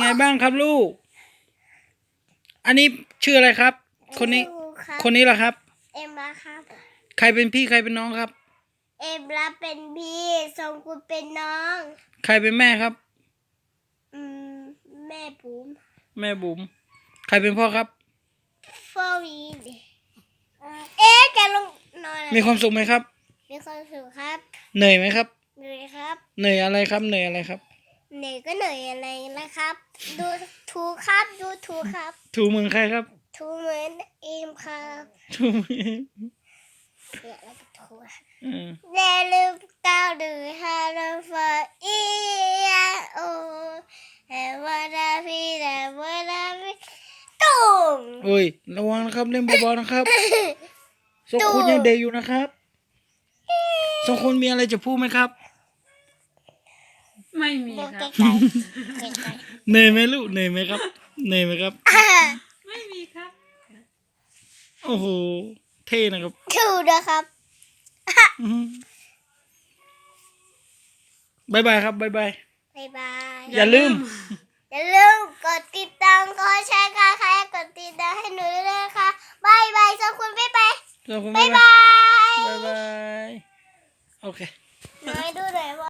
ไงบ้างครับลูก อันนี้ชื่ออะไรครับ คนนี้ คนนี้เหรอครับ เอ็มละครับ ใครเป็นพี่ใครเป็นน้องครับ เอ็มละเป็นพี่ทรงคุณเป็นน้อง ใครเป็นแม่ครับ อืมแม่ปุ๋ม แม่บุ๋ม ใครเป็นพ่อครับ ฟอวีจะลงนอน มีความสุขไหมครับ มีความสุขครับ เหนื่อยไหมครับ เหนื่อยครับ เหนื่อยอะไรครับ เหนื่อยอะไรครับ เหนื่อยก็เหนื่อยอะไรนะครับ ดูถูกครับ ดูถูกครับ ถูเมืองใครครับ ถูเหมือนเอ็มครับ ถูเมือง เสียแล้วก็ถูก อืม อย่าลืมก้าวหรือฮาร์ฟอีโอเอวาดาพี่เอวาดาพี่ตุ้ม โอ้ยระวังนะครับเล่นเบาๆนะครับสองคุณยังเด็กอยู่นะครับสองคุณมีอะไรจะพูดไหมครับ ไม่มี ดู ค ไก รั ล บ ๆไกล เหนื่อยไหมลูก เหนื่อยไหมครับ เหนื่อยไหมครับ ๆ ไม่มีครับ โอ้โห เท่นะครับ ถูกนะครับ อื้อหือบ๊ายบายครับบ๊ายบาย บ๊ายบาย อย่าลืม อย่าลืมกดติดตามกดแชร์ค่ะใครกดติดตามให้หนูด้วยนะคะบายบายสวัสดีคุณบ๊ายบาย ขอบคุณ บ๊า บ๊าย ยบาย บาย บ๊ายบาย โอเค